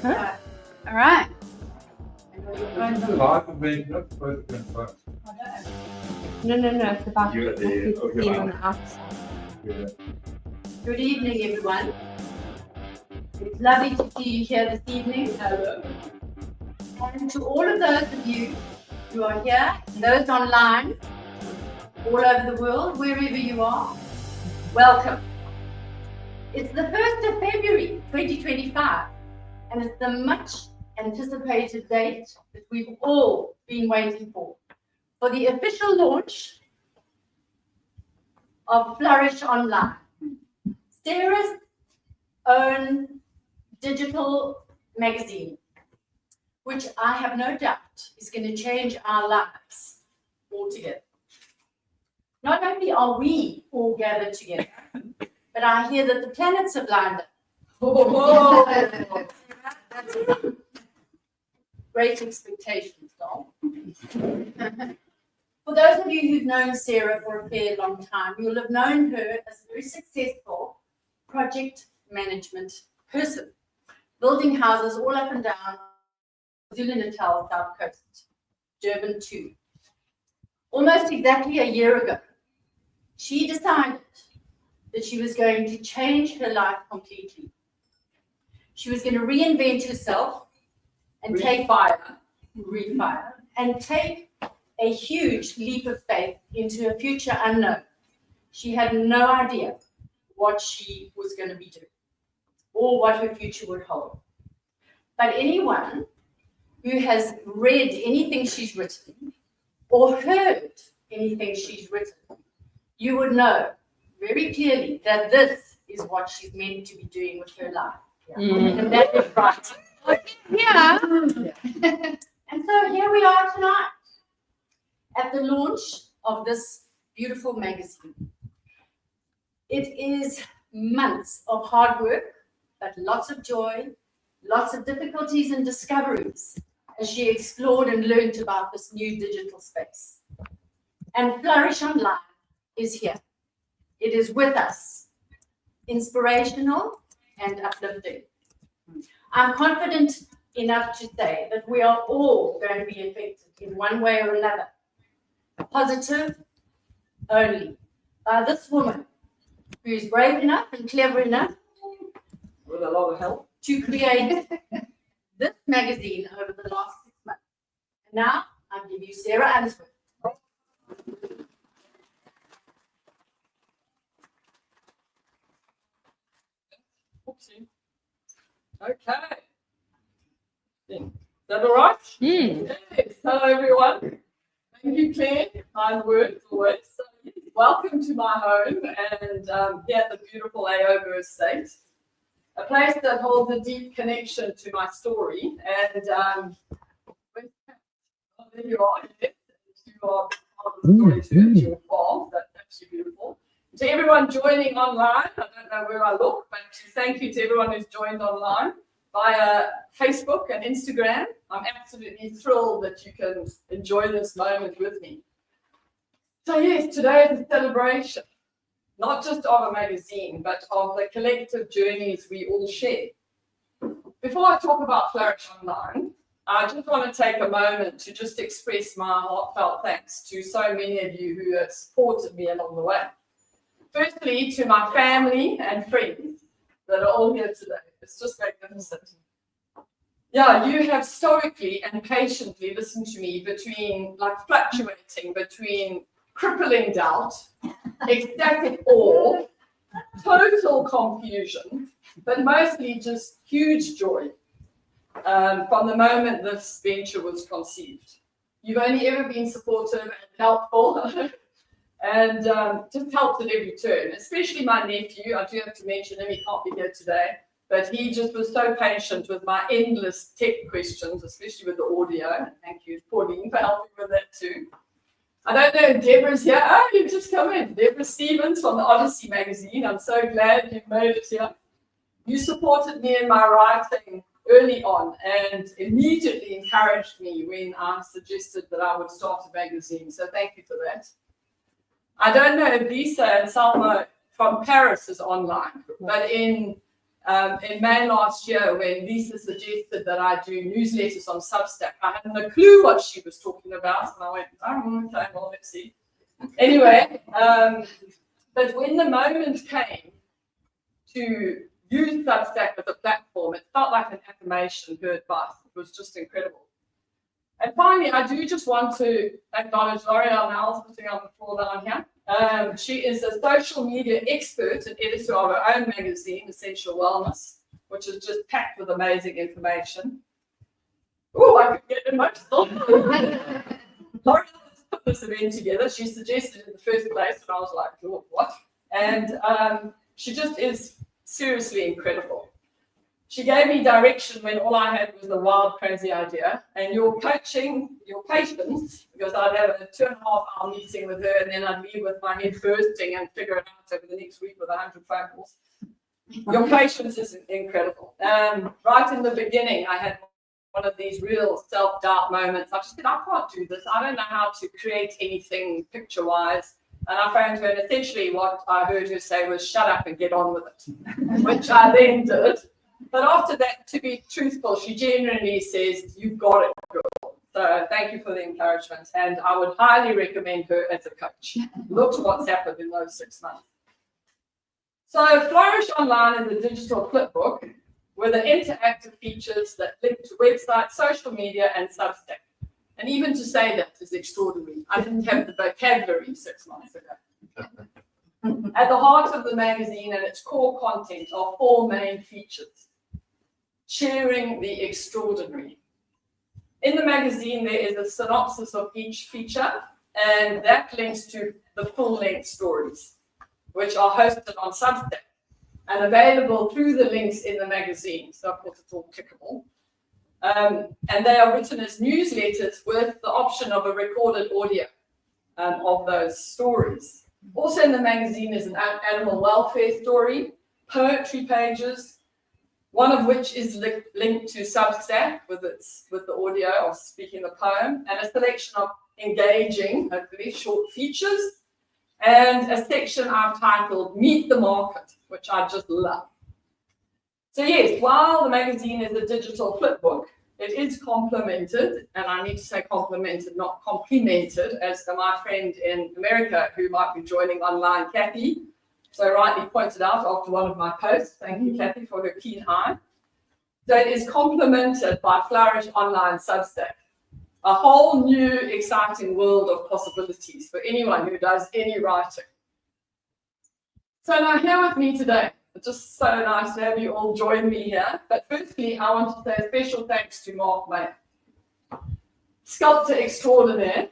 All right. No, it's about You're the on the outside. Yeah. Good evening, everyone. It's lovely to see you here this evening. Hello. And to all of those of you who are here, those online, all over the world, wherever you are, welcome. It's the 1st of February 2025, and it's the much anticipated date that we've all been waiting for the official launch of FlourishOnline, Sarah's own digital magazine, which I have no doubt is going to change our lives altogether. Not only are we all gathered together, but I hear that the planets have lined up. Oh, great expectations, doll. For those of you who've known Sarah for a fair long time, you'll have known her as a very successful project management person, building houses all up and down KwaZulu-Natal South Coast, Durban too. Almost exactly a year ago, she decided that she was going to change her life completely. She was going to reinvent herself and refire, and take a huge leap of faith into a future unknown. She had no idea what she was going to be doing or what her future would hold. But anyone who has read anything she's written or heard anything she's written, you would know very clearly that this is what she's meant to be doing with her life. And that is right. Yeah. And so here we are tonight at the launch of this beautiful magazine. It is months of hard work, but lots of joy, lots of difficulties and discoveries as she explored and learned about this new digital space. And FlourishOnline is here. It is with us, inspirational and uplifting. I'm confident enough to say that we are all going to be affected in one way or another, positive only, by this woman who's brave enough and clever enough, with a lot of help, to create this magazine over the last 6 months. And now I'll give you Sarah Essenwood. Okay. Is that all right? Yes. Hello, everyone. Thank you, Claire. Kind words always. So, welcome to my home and here at the beautiful Aoba estate, a place that holds a deep connection to my story. And there you are. Yes. You are part of the story too. It's your farm. That's actually beautiful. To everyone joining online, I don't know where I look, but thank you to everyone who's joined online via Facebook and Instagram. I'm absolutely thrilled that you can enjoy this moment with me. So yes, today is a celebration, not just of a magazine, but of the collective journeys we all share. Before I talk about FlourishOnline, I just want to take a moment to just express my heartfelt thanks to so many of you who have supported me along the way. Firstly, to my family and friends that are all here today. It's just magnificent. Yeah, you have stoically and patiently listened to me fluctuating between crippling doubt, ecstatic awe, total confusion, but mostly just huge joy from the moment this venture was conceived. You've only ever been supportive and helpful. And just helped at every turn, especially my nephew. I do have to mention him, he can't be here today, but he just was so patient with my endless tech questions, especially with the audio. Thank you, Pauline, for helping with that too. I don't know if Deborah's here. Oh, you've just come in. Deborah Stevens from the Odyssey magazine. I'm so glad you've made it here. You supported me in my writing early on and immediately encouraged me when I suggested that I would start a magazine. So thank you for that. I don't know if Lisa and Salma from Paris is online, but in in May last year, when Lisa suggested that I do newsletters on Substack, I had no clue what she was talking about, and I went, oh, okay, well, let's see. Anyway, but when the moment came to use Substack as a platform, it felt like an affirmation, her advice. It was just incredible. And finally, I do just want to acknowledge L'Oreal now sitting on the floor down here. She is a social media expert and editor of her own magazine, Essential Wellness, which is just packed with amazing information. Oh, I could get emotional. L'Oreal has put this event together. She suggested it in the first place, and I was like, oh, what? And she just is seriously incredible. She gave me direction when all I had was a wild, crazy idea. And your coaching, your patience, because I'd have a 2.5-hour meeting with her, and then I'd leave with my head bursting and figure it out over the next week with 100 phone calls. Your patience is incredible. Right in the beginning, I had one of these real self-doubt moments. I just said, I can't do this. I don't know how to create anything picture-wise. And I phoned her, and essentially what I heard her say was, shut up and get on with it, which I then did. But after that, to be truthful, she genuinely says, you've got it, girl. So thank you for the encouragement. And I would highly recommend her as a coach. Look what's happened in those 6 months. So Flourish Online is a digital flipbook with the interactive features that link to websites, social media, and Substack. And even to say that is extraordinary. I didn't have the vocabulary 6 months ago. At the heart of the magazine and its core content are 4 main features. Sharing the extraordinary. In the magazine, there is a synopsis of each feature, and that links to the full-length stories, which are hosted on Substack and available through the links in the magazine. So, of course, it's all clickable. And they are written as newsletters with the option of a recorded audio of those stories. Also in the magazine is an animal welfare story, poetry pages, one of which is linked to Substack with the audio of speaking the poem, and a selection of engaging, hopefully, short features, and a section I've titled Meet the Market, which I just love. So yes, while the magazine is a digital flipbook, it is complemented, and I need to say complemented, not complimented, as my friend in America who might be joining online, Kathy, so rightly pointed out after one of my posts. Thank you, Kathy, for her keen eye. So it is complemented by FlourishOnline Substack, a whole new exciting world of possibilities for anyone who does any writing. So now here with me today, it's just so nice to have you all join me here. But firstly, I want to say a special thanks to Mark May, sculptor extraordinaire.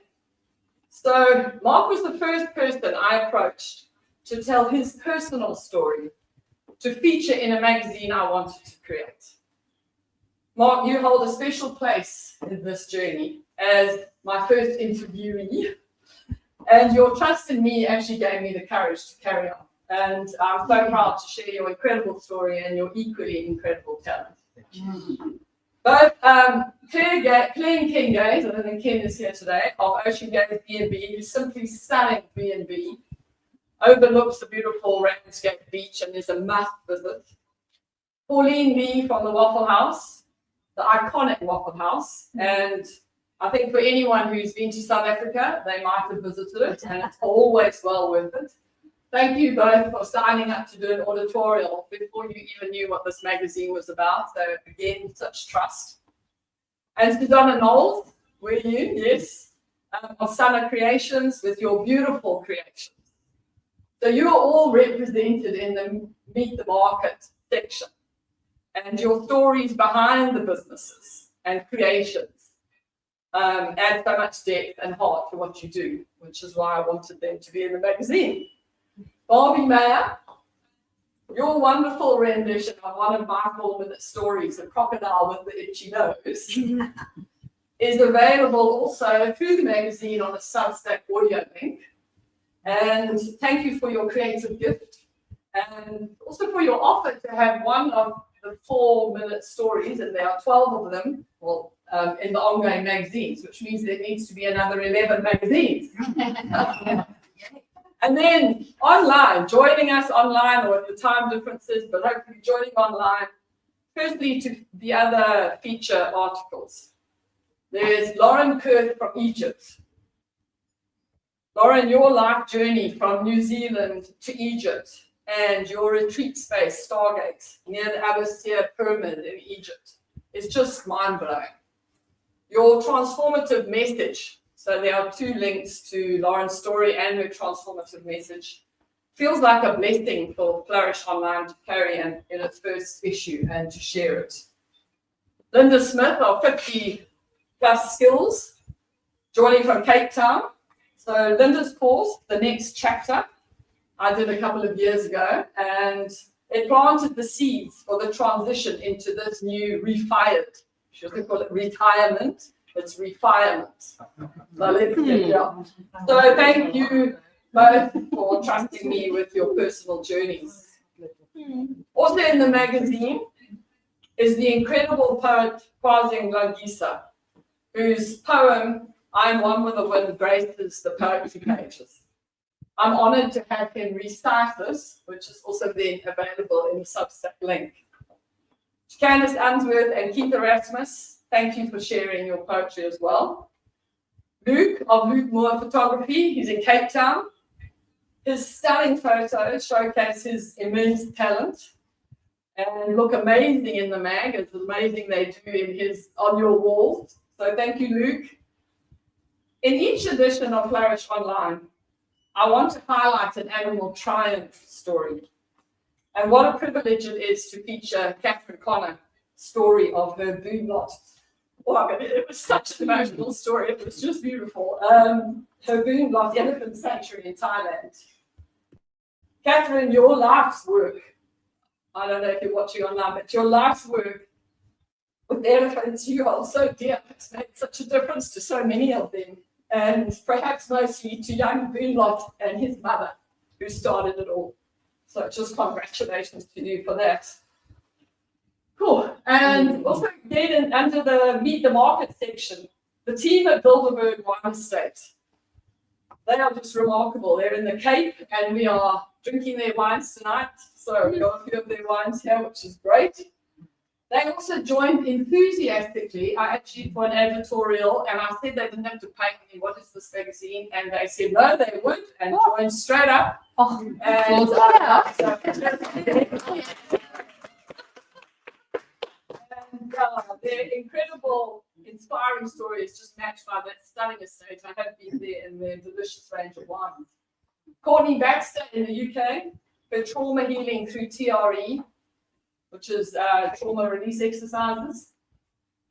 So Mark was the first person I approached to tell his personal story, to feature in a magazine I wanted to create. Mark, you hold a special place in this journey as my first interviewee, and your trust in me actually gave me the courage to carry on. And I'm so proud to share your incredible story and your equally incredible talent. Both Claire and Ken Gaze, I don't think Ken is here today, of Ocean Gaze B&B, who's simply stunning B&B, overlooks the beautiful Ramsgate Beach and is a must visit. Pauline Lee from the Waffle House, the iconic Waffle House, and I think for anyone who's been to South Africa, they might have visited it, and it's always well worth it. Thank you both for signing up to do an editorial before you even knew what this magazine was about. So again, such trust. And Susanna Knowles, were you? Yes. Of Sana Creations with your beautiful creations. So you are all represented in the Meet the Market section. And your stories behind the businesses and creations add so much depth and heart to what you do, which is why I wanted them to be in the magazine. Barbie Mayer, your wonderful rendition of one of my 4-minute stories, The Crocodile with the Itchy Nose, is available also through the magazine on a Substack audio link. And thank you for your creative gift, and also for your offer to have one of the 4-minute stories, and there are 12 of them, in the ongoing magazines, which means there needs to be another 11 magazines. And then online, joining us online, or at the time differences, but hopefully joining online. Firstly, to the other feature articles. There's Lauren Kurth from Egypt. Lauren, your life journey from New Zealand to Egypt and your retreat space, Stargate, near the Abbasia Pyramid in Egypt, is just mind-blowing. Your transformative message, so there are 2 links to Lauren's story and her transformative message, feels like a blessing for Flourish Online to carry in its first issue and to share it. Linda Smith of 50 Plus Skills, joining from Cape Town. So Linda's course, The Next Chapter, I did a couple of years ago, and it planted the seeds for the transition into this new refired, she doesn't call it retirement, it's refinement. So thank you both for trusting me with your personal journeys. Also in the magazine is the incredible poet Kwasi Nglagisa, whose poem, I'm One with the Wind, graces the poetry pages. I'm honored to have him recite this, which is also then available in the Substack link. Candice Unsworth and Keith Erasmus, thank you for sharing your poetry as well. Luke of Luke Moore Photography, he's in Cape Town. His stunning photos showcase his immense talent and look amazing in the mag. It's amazing they do in his on your walls. So thank you, Luke. In each edition of Flourish Online, I want to highlight an animal triumph story. And what a privilege it is to feature Catherine Connor's story of her boom lot. Oh, I mean, it was such an emotional story. It was just beautiful. Her boom lot, the elephant sanctuary in Thailand. Catherine, your life's work, I don't know if you're watching online, but your life's work with elephants, you hold so dear. It's made such a difference to so many of them, and perhaps mostly to young Boonlot and his mother, who started it all. So just congratulations to you for that. Cool. And also again, under the Meet the Market section, the team at Bilderberg Wine Estate, they are just remarkable. They're in the Cape, and we are drinking their wines tonight. So we've got a few of their wines here, which is great. They also joined enthusiastically, actually for an editorial, and I said they didn't have to pay me, what is this magazine? And they said no, they would, and joined straight up. And their incredible, inspiring story is just matched by that stunning estate. I have been there in their delicious range of wines. Courtney Baxter in the UK, her trauma healing through TRE, which is trauma release exercises,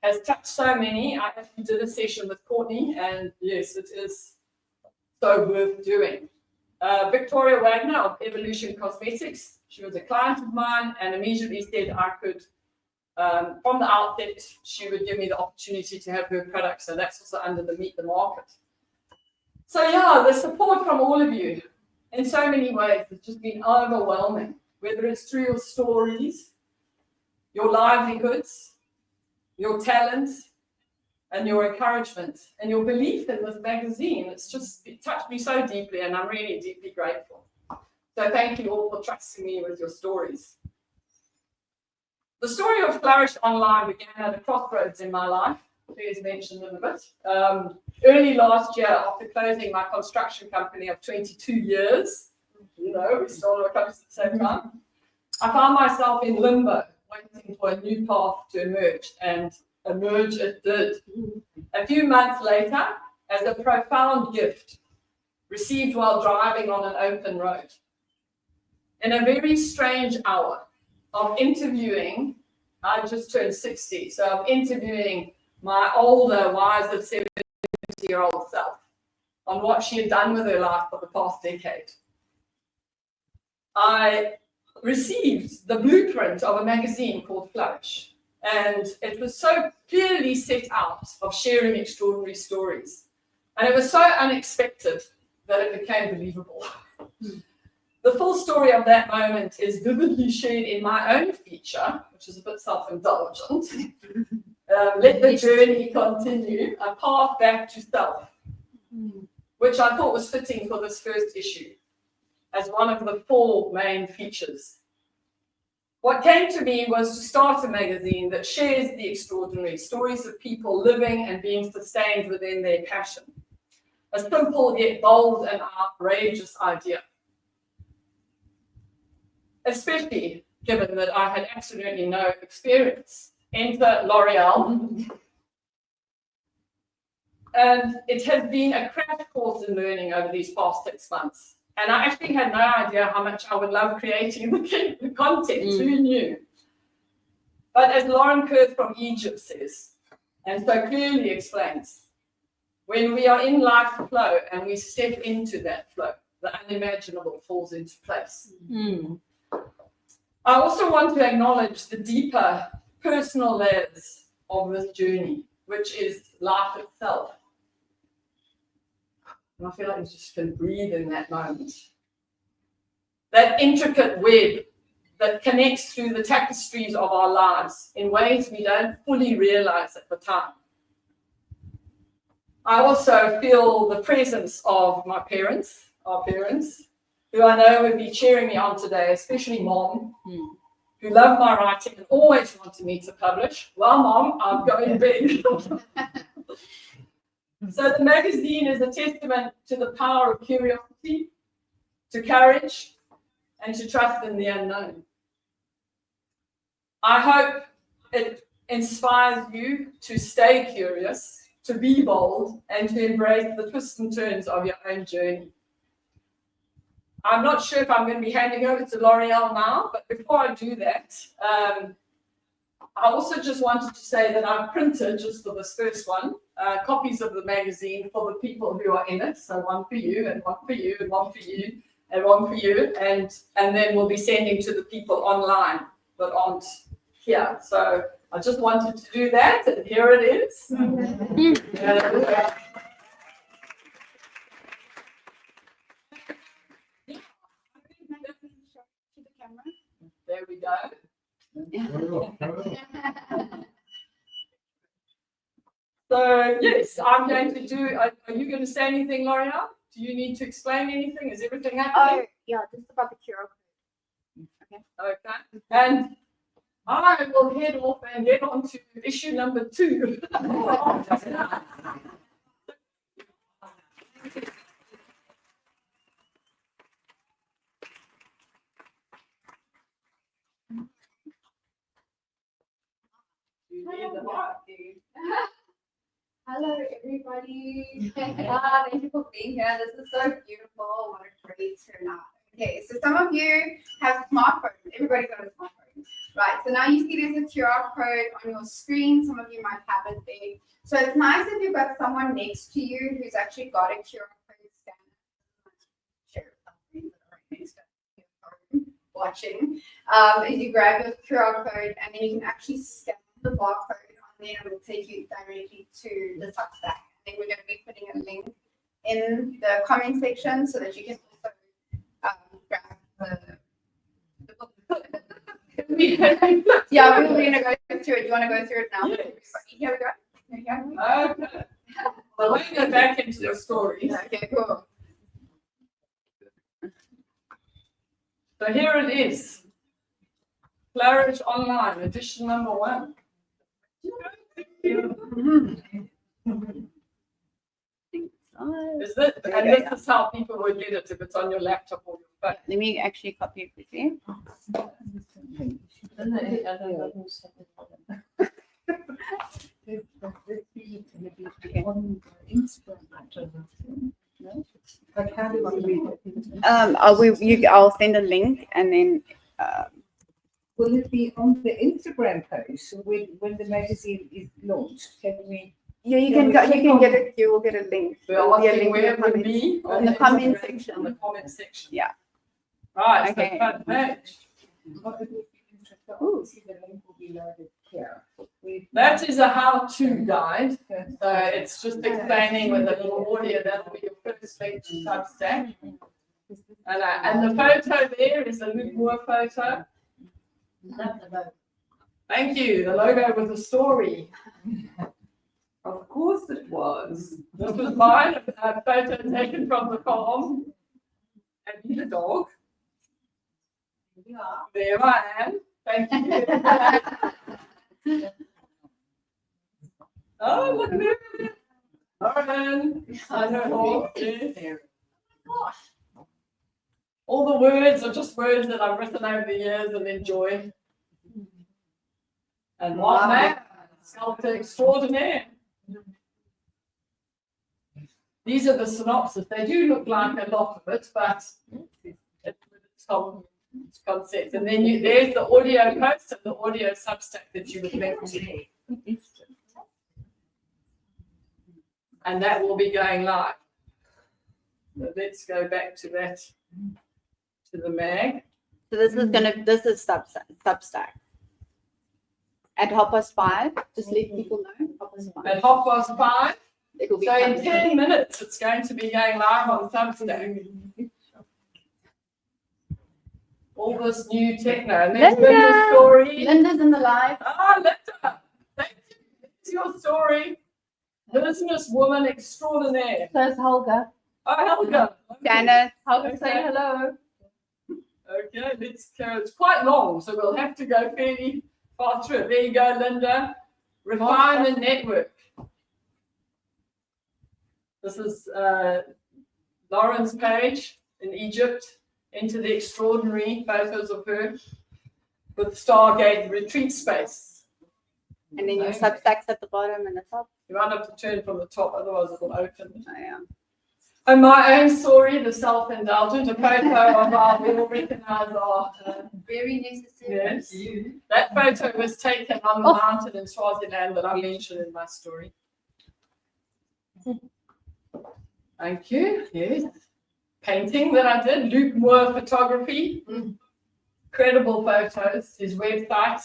has touched so many. I actually did a session with Courtney, and yes, it is so worth doing. Victoria Wagner of Evolution Cosmetics, she was a client of mine and immediately said I could, from the outset, she would give me the opportunity to have her products, so that's also under the Meet the Market. So yeah, the support from all of you in so many ways has just been overwhelming, whether it's through your stories, your livelihoods, your talent, and your encouragement, and your belief in this magazine. It touched me so deeply, and I'm really deeply grateful. So thank you all for trusting me with your stories. The story of Flourish Online began at a crossroads in my life. Please mention in a bit. Early last year, after closing my construction company of 22 years, we started our company at the same time, I found myself in limbo, waiting for a new path to emerge, and emerge it did. A few months later, as a profound gift received while driving on an open road, in a very strange hour of interviewing, I just turned 60, so of interviewing my older, wiser 70-year-old self on what she had done with her life for the past decade. I received the blueprint of a magazine called Flourish, and it was so clearly set out of sharing extraordinary stories, and it was so unexpected that it became believable. The full story of that moment is vividly shared in my own feature, which is a bit self-indulgent. Let the journey continue, a path back to self, which I thought was fitting for this first issue. as one of the 4 main features. What came to me was to start a magazine that shares the extraordinary stories of people living and being sustained within their passion. A simple yet bold and outrageous idea. Especially given that I had absolutely no experience. Enter L'Oreal. And it has been a crash course in learning over these past 6 months. And I actually had no idea how much I would love creating the content. Who knew? But as Lauren Kurth from Egypt says, and so clearly explains, when we are in life's flow and we step into that flow, the unimaginable falls into place. I also want to acknowledge the deeper personal layers of this journey, which is life itself. And I feel like you just can breathe in that moment. That intricate web that connects through the tapestries of our lives in ways we don't fully realize at the time. I also feel the presence of my parents, our parents, who I know would be cheering me on today, especially Mom, who love my writing and always wanted me to publish. Well, Mom, I'm going big. So the magazine is a testament to the power of curiosity, to courage, and to trust in the unknown. I hope it inspires you to stay curious, to be bold, and to embrace the twists and turns of your own journey. I'm not sure if I'm going to be handing over to L'Oreal now, but before I do that, I also just wanted to say that I've printed, just for this first one, copies of the magazine for the people who are in it. So one for you, and one for you, and one for you, and one for you, and then we'll be sending to the people online that aren't here. So I just wanted to do that, and here it is. There we go. So yes, I'm going to do. Are you going to say anything, L'Oreal? Do you need to explain anything? Is everything happening? Yeah, just about the QR code. Okay. And I will head off and get on to issue number 2. Hello, everybody. Thank you for being here. This is so beautiful. What a great turnout. Okay, so some of you have smartphones. Everybody's got a smartphone. Right, so now you see there's a QR code on your screen. Some of you might have it there. So it's nice if you've got someone next to you who's actually got a QR code scanner. Share it with friends that are right next to you watching. Is you grab your QR code and then you can actually scan the barcode. Then it will take you directly to the Substack. I think we're going to be putting a link in the comment section so that you can also grab the book. Yeah, we're going to go through it. Do you want to go through it now? Yes. Here we go. Here we go. Okay. Well, let me go back into your story. Okay, cool. So here it is. FlourishOnline, edition number 1. Is it? And this is how people would get it if it's on your laptop or your phone. Let me actually copy it quickly. I'll send a link and then. Will it be on the Instagram post when the magazine is launched? Can we? Yeah, you can go. You can get it. You will get a link. We're There will be a asking link where it would be in the comment Instagram, section. On the comment section. Yeah. Right. Okay. So front page. What would be interesting? Oh, see the link will be loaded here. That is a how-to guide. So it's just explaining with a little audio. That'll be your first link to Substack. And the photo there is a Luke Moore photo. Thank you. The logo was a story. Of course it was. This was mine, a photo taken from the farm. Abby the dog. You are. There I am. Thank you. Oh, look at me. Lauren. I know all. Yes. All the words are just words that I've written over the years and enjoy. And what man? Sculptor extraordinaire. These are the synopsis. They do look like a lot of it, but it's concept. And then there's the audio post and the audio substack that you would link to. And that will be going live. So let's go back to that, to the mag. So this is Substack. At 5:30, just let people know. 5:30. At 5:30. It will be So in coming. 10 minutes, it's going to be going live on Substack. All this new techno. And there's Linda's story. Linda's in the live. Ah, Linda. Thank you. It's your story. Businesswoman extraordinaire. So is Helga. Oh, Helga. Janet, Helga, Okay. say hello. Okay, let's go. It's quite long, so we'll have to go fairly fast through it. There you go, Linda. Refinement Network. This is Lauren's page in Egypt. Into the extraordinary photos of her with Stargate retreat space. And then your Substack's at the bottom and the top. You might have to turn from the top, otherwise it will open. Oh, yeah. And my own story, the self-indulgent, a photo of our, we all recognize our, Very necessary. yes. That photo was taken on the mountain in Swaziland that I mentioned in my story. Thank you. Yes. Painting that I did, Luke Moore Photography. Incredible photos, his website.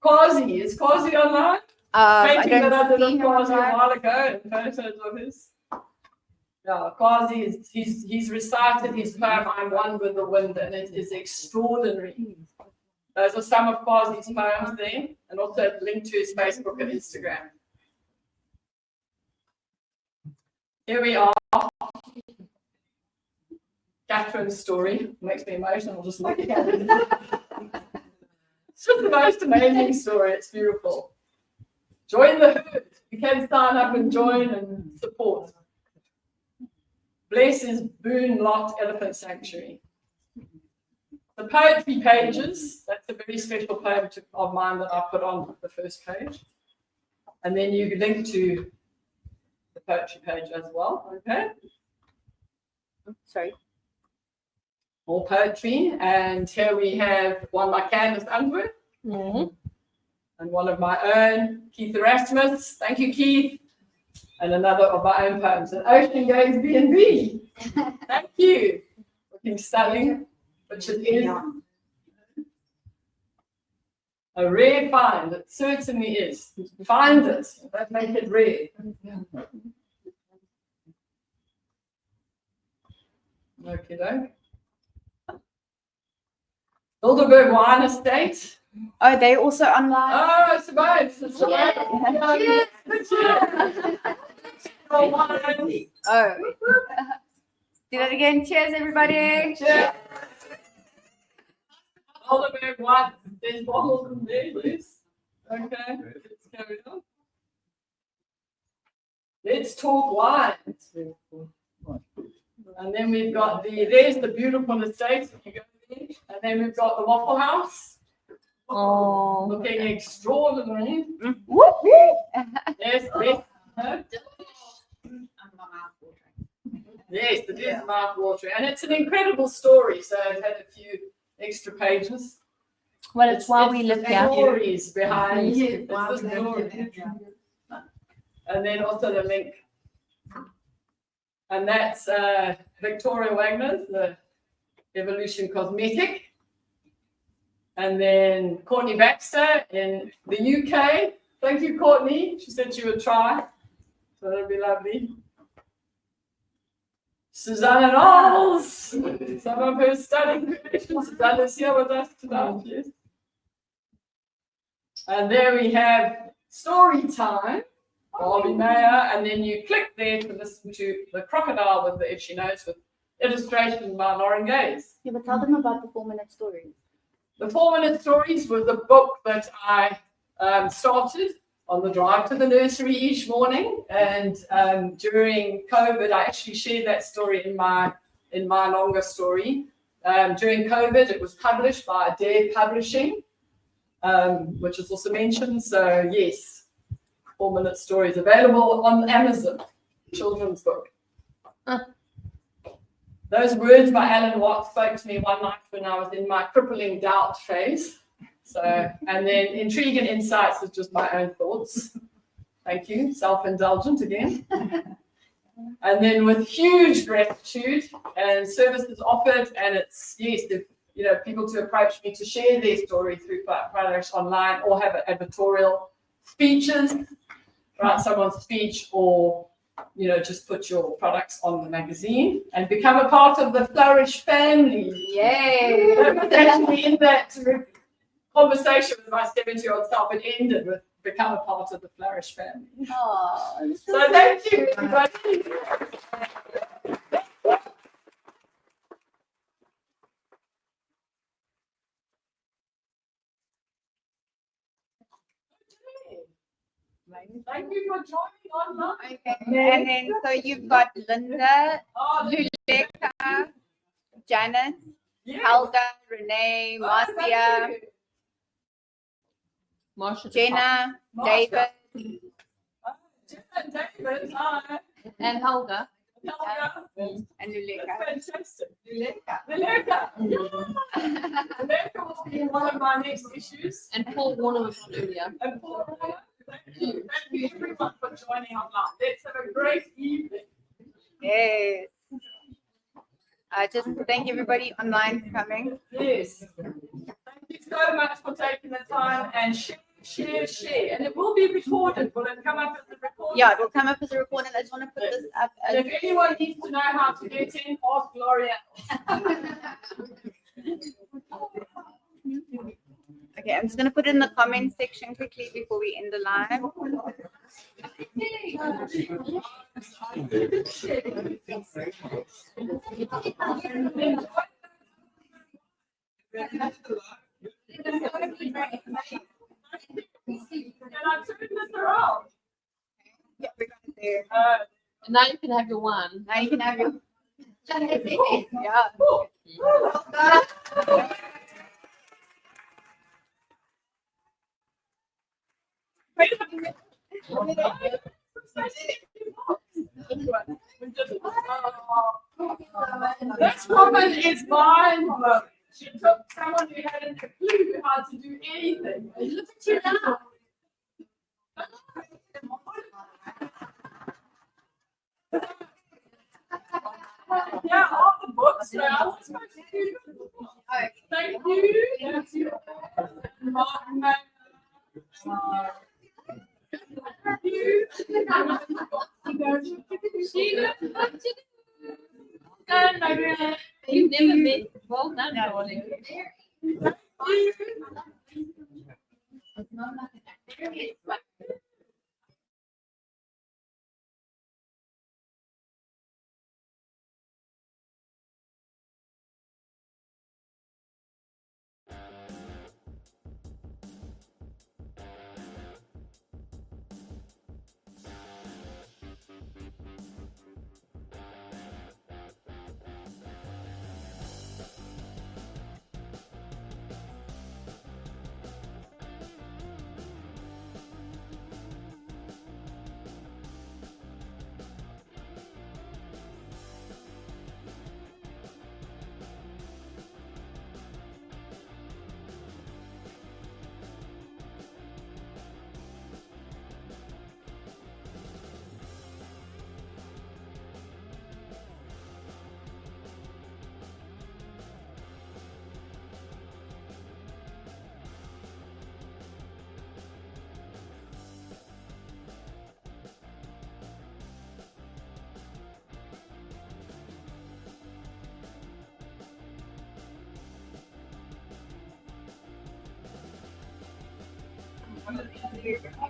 Quasi, is Quasi online? I Painting that I don't did see of him Quasi a online. while ago, and photos of his. Yeah, Quasi is he's recited his poem "I'm One with the Wind," and it is extraordinary. Those are some of Quasi's poems there, and also a link to his Facebook and Instagram. Here we are. Catherine's story makes me emotional just looking at it. It's just the most amazing story. It's beautiful. Join the hood. You can sign up and join and support. Bless is Boone Lot Elephant Sanctuary. The poetry pages, that's a very special poem of mine that I put on the first page. And then you link to the poetry page as well, okay? Sorry. More poetry. And here we have one by Candace Unsworth. And one of my own, Keith Erasmus. Thank you, Keith. And another of my own poems, An Ocean Gaze B&B. Thank you. Looking stunning, which it is a rare find. It certainly is. Find it. That make it rare. Okay, though. Bilderberg Wine Estate. Oh, they also online. Oh, it's about. It's about. Cheers. Oh. Do that again. Cheers, everybody. Cheers. Bilderberg Wine. There's bottles in there, Liz. Okay, let's carry on. Let's talk wine. And then we've got there's the beautiful estate. You go there. And then we've got the Waffle House. Oh. Looking extraordinary. Whoop, whoop. Yes, yes. Yes, it is mouth-watering. And it's an incredible story. So I've had a few extra pages. Well, it's why we live the here. stories behind Yeah, it's why the we live story. here. And then also the link. And that's Victoria Wagner's, the Evolution Cosmetic. And then Courtney Baxter in the UK. Thank you, Courtney. She said she would try. So that'd be lovely. Susanna Knowles. Some of her stunning creations. Susanna's here with us tonight. Yes. And there we have Story Time. Barbie Mayer, and then you click there to listen to the crocodile with the itchy nose with illustration by Lauren Gaze. Yeah, but tell them about the 4-minute stories. The 4-minute stories was a book that I started on the drive to the nursery each morning, and during COVID, I actually shared that story in my longer story. During COVID, it was published by Dare Publishing, which is also mentioned. So yes, 4-minute stories available on Amazon, children's book. Those words by Alan Watts spoke to me one night when I was in my crippling doubt phase. So, and then Intrigue and Insights is just my own thoughts. Thank you, self-indulgent again. And then with huge gratitude and services offered, and it's, yes, if, people to approach me to share their story through FlourishOnline or have editorial speeches, write someone's speech, or just put your products on the magazine and become a part of the Flourish family. Yay! Actually, in that conversation with my 70-year-old self, it ended with become a part of the Flourish family. Oh, So thank you, everybody. Thank you for joining online. Okay. And then so you've got Linda, Luleka, Janet, Helga, Renee, Marcia, Jenna, David, David, hi. And Helga. Helga. and Luleka. Fantastic. Luleka will be one of my next issues. And Paul Warner was on earlier. And Paul, thank you everyone for joining online. Let's have a great evening. Yes. Just thank everybody online for coming. Yes. Thank you so much for taking the time and share. And it will be recorded. Will it come up as a recording? Yeah, it will come up as a recording. I just want to put this up. And if anyone needs to know how to get in, ask Gloria. Okay, I'm just going to put it in the comment section quickly before we end the live. Can I turn this around? Yeah, we got it there. And now you can have your one. Now you can have your. Yeah. This woman is mind blowing. She took someone who hadn't a clue how to do anything. Look at you now. Yeah, all the books now. Thank you. Thank you. You've never met. Well done, darling.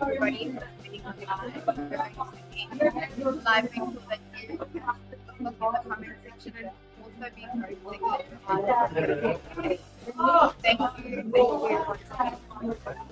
Everybody live people that you look in the comment section and also be posting it on. Thank you.